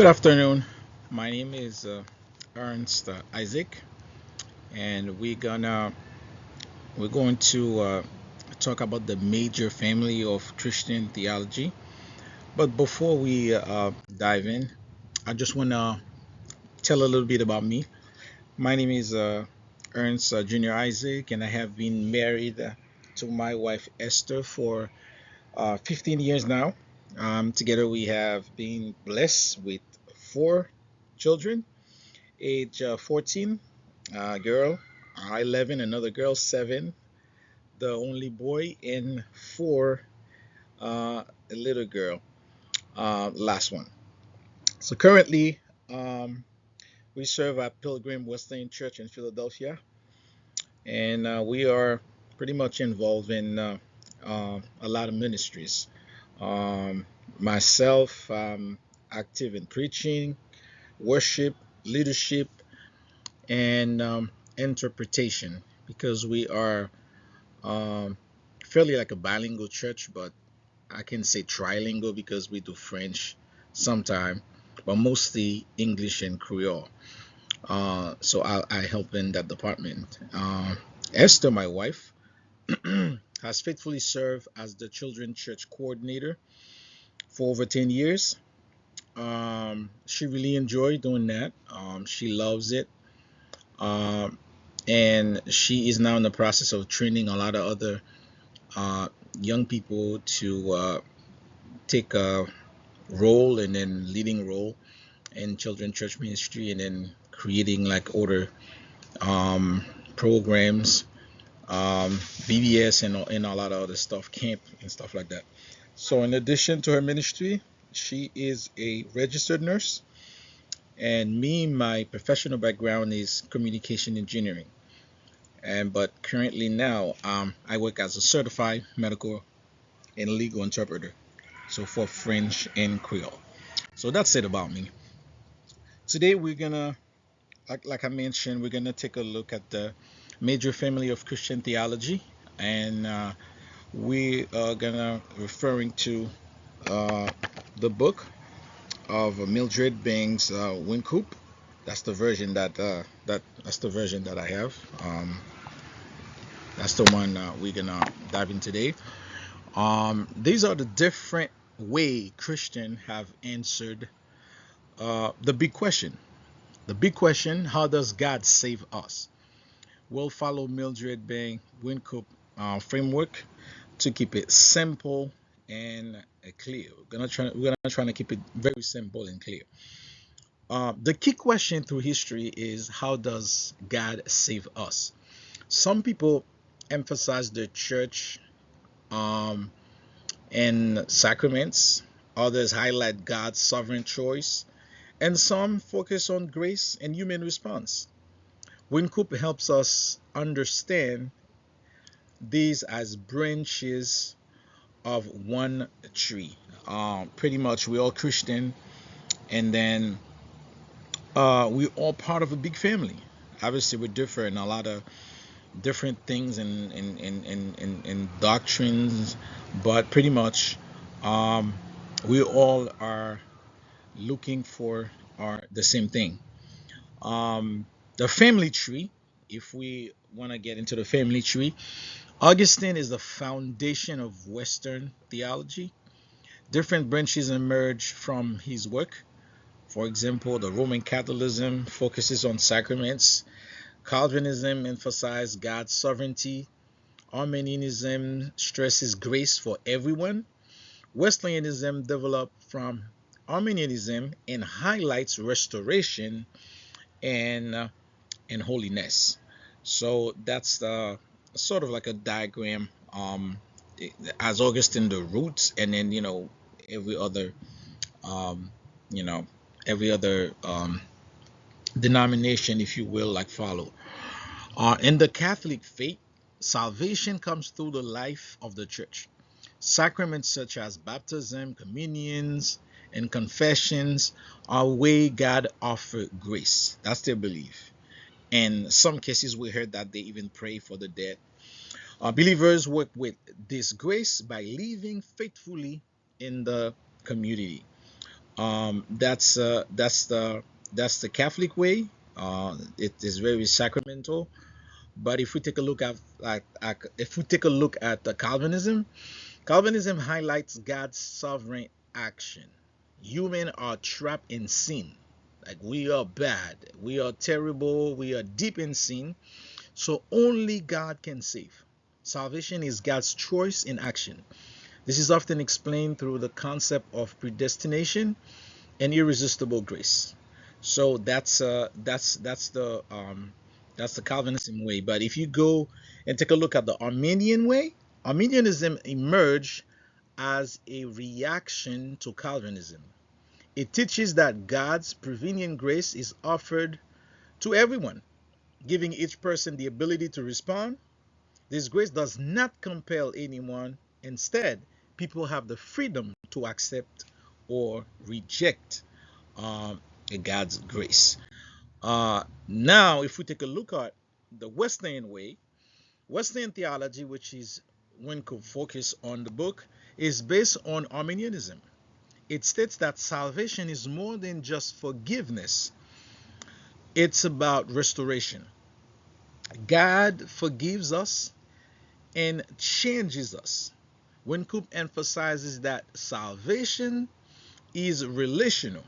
Good afternoon. My name is Ernst Isaac, and we're going to talk about the major family of Christian theology. But before we dive in, I just want to tell a little bit about me. My name is Ernst Junior Isaac, and I have been married to my wife Esther for 15 years now. Together, we have been blessed with four children, age 14, girl, 11, another girl, 7, the only boy, and 4, a little girl, last one. So currently, um, we serve at Pilgrim Wesleyan Church in Philadelphia, and we are pretty much involved in a lot of ministries. Um, Myself, active in preaching, worship, leadership, and interpretation because we are um, fairly like a bilingual church, but I can say trilingual because we do French sometime, but mostly English and Creole. So I help in that department. Esther, my wife, has faithfully served as the children's church coordinator for over 10 years. She really enjoyed doing that. She loves it. Um, and she is now in the process of training a lot of other uh, young people to take a role and then leading role in children church ministry and then creating like other um, programs, BBS and a lot of other stuff, camp and stuff like that. So in addition to her ministry, she is a registered nurse, and me, my professional background is communication engineering. And but currently now, I work as a certified medical and legal interpreter, so for French and Creole. So that's it about me. Today we're gonna, like I mentioned, we're gonna take a look at the major family of Christian theology, and we are gonna referring to uh, the book of Mildred Bangs Wincoop. That's the version that's the version that I have. That's the one we're gonna dive in today. These are the different way Christian have answered the big question. The big question: how does God save us? We'll follow Mildred Bang Wincoop framework to keep it simple and clear. We're gonna try to keep it very simple and clear. The key question through history is how does God save us? Some people emphasize the church um, and sacraments. Others highlight God's sovereign choice, and some focus on grace and human response. Wincoop helps us understand these as branches of one tree. Pretty much, we're all Christian, and then we're all part of a big family. Obviously, we differ in a lot of different things and doctrines, but pretty much, um, we all are looking for the same thing. The family tree, if we want to get into the family tree, Augustine is the foundation of Western theology. Different branches emerge from his work. For example, the Roman Catholicism focuses on sacraments. Calvinism emphasizes God's sovereignty. Arminianism stresses grace for everyone. Wesleyanism developed from Arminianism and highlights restoration and and holiness. So that's sort of like a diagram. As Augustine the roots, and then every other um, you know every other denomination, if you will, like follow. In the Catholic faith, salvation comes through the life of the church. Sacraments such as baptism, communions, and confessions are way God offered grace. That's their belief. In some cases, we heard that they even pray for the dead. Believers work with this grace by living faithfully in the community. That's the Catholic way. It is very sacramental. But if we take a look at if we take a look at the Calvinism, Calvinism highlights God's sovereign action. Humans are trapped in sin. Like, we are bad, we are terrible, we are deep in sin. So only God can save. Salvation is God's choice in action. This is often explained through the concept of predestination and irresistible grace. So that's the Calvinism way. But if you go and take a look at the Arminian way, Arminianism emerged as a reaction to Calvinism. It teaches that God's prevenient grace is offered to everyone, giving each person the ability to respond. This grace does not compel anyone. Instead, people have the freedom to accept or reject God's grace. Now, if we take a look at the Wesleyan way, Wesleyan theology, which is one could focus on the book, is based on Arminianism. It states that salvation is more than just forgiveness, it's about restoration. God forgives us and changes us. Wynkoop emphasizes that salvation is relational.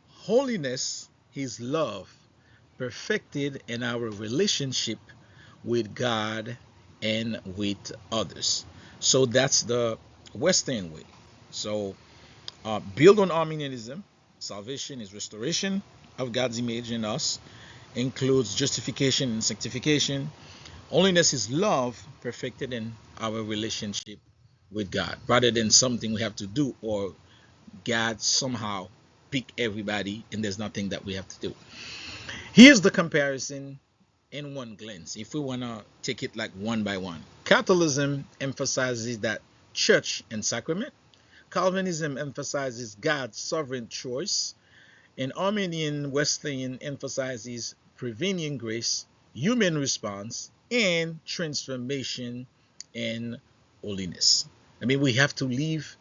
Holiness is love, perfected in our relationship with God and with others. So that's the Western way. So build on Arminianism. Salvation is restoration of God's image in us, includes justification and sanctification. Holiness is love perfected in our relationship with God, rather than something we have to do, or God somehow pick everybody and there's nothing that we have to do. Here's the comparison in one glance. If we want to take it like one by one, Catholicism emphasizes that church and sacrament. Calvinism emphasizes God's sovereign choice. And Arminian Wesleyan emphasizes prevenient grace, human response, and transformation and holiness. I mean, we have to live,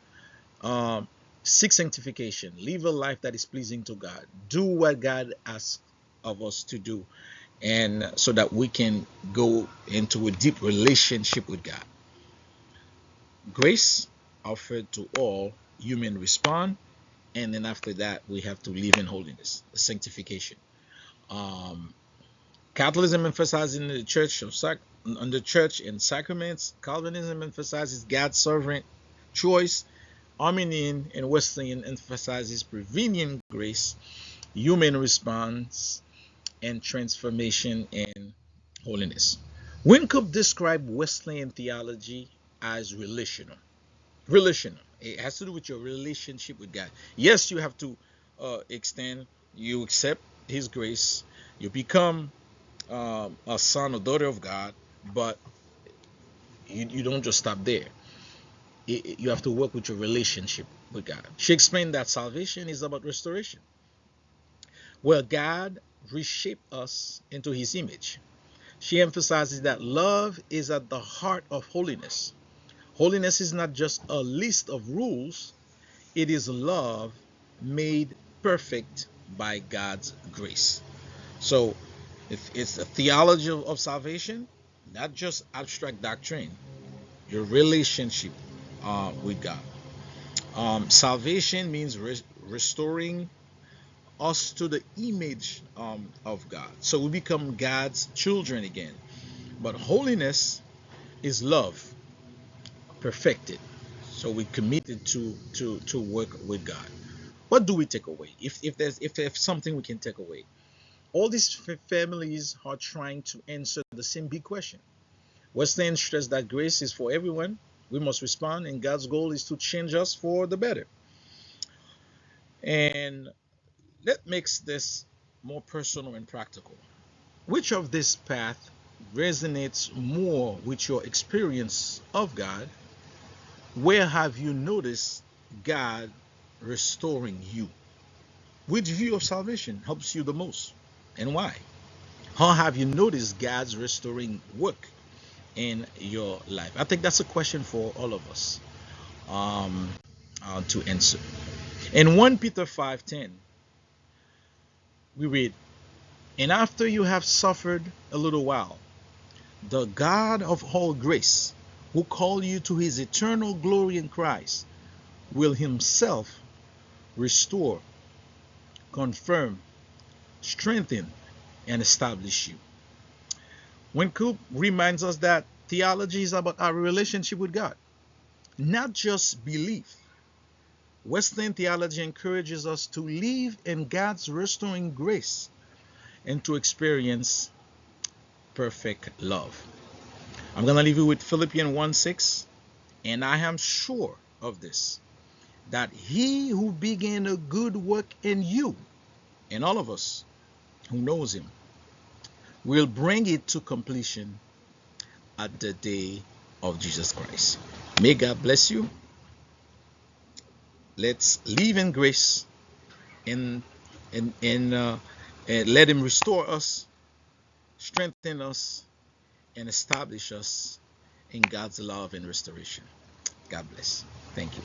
seek sanctification, live a life that is pleasing to God, do what God asks of us to do, and so that we can go into a deep relationship with God. Grace offered to all, human respond, and then after that we have to live in holiness, sanctification. Um, Catholicism emphasizing the church of on the church and sacraments. Calvinism emphasizes God's sovereign choice. Arminian and Wesleyan emphasizes prevenient grace, human response, and transformation and holiness. Wynkoop described Wesleyan theology as relational. Relational. It has to do with your relationship with God. Yes, you have to extend, you accept His grace, you become a son or daughter of God, but you don't just stop there. You have to work with your relationship with God. She explained that salvation is about restoration, where God reshaped us into His image. She emphasizes that love is at the heart of holiness. Holiness is not just a list of rules, it is love made perfect by God's grace. So, if it's a theology of salvation, not just abstract doctrine, your relationship with God. Salvation means restoring us to the image of God. So we become God's children again. But holiness is love perfected. So we committed to work with God. What do we take away? If there's something we can take away, all these families are trying to answer the same big question. Wesleyan stressed that grace is for everyone. We must respond, and God's goal is to change us for the better. And that makes this more personal and practical. Which of this path resonates more with your experience of God? Where have you noticed God restoring you? Which view of salvation helps you the most, and why? How have you noticed God's restoring work in your life? I think that's a question for all of us, um, to answer. In 1 Peter 5:10, we read, "And after you have suffered a little while, the God of all grace, who called you to his eternal glory in Christ, will himself restore, confirm, strengthen, and establish you." Wynkoop reminds us that theology is about our relationship with God, not just belief. Western theology encourages us to live in God's restoring grace and to experience perfect love. I'm going to leave you with Philippians 1:6. "And I am sure of this, that he who began a good work in you," in all of us who knows him, "will bring it to completion at the day of Jesus Christ." May God bless you. Let's live in grace and let him restore us, strengthen us, and establish us in God's love and restoration. God bless. Thank you.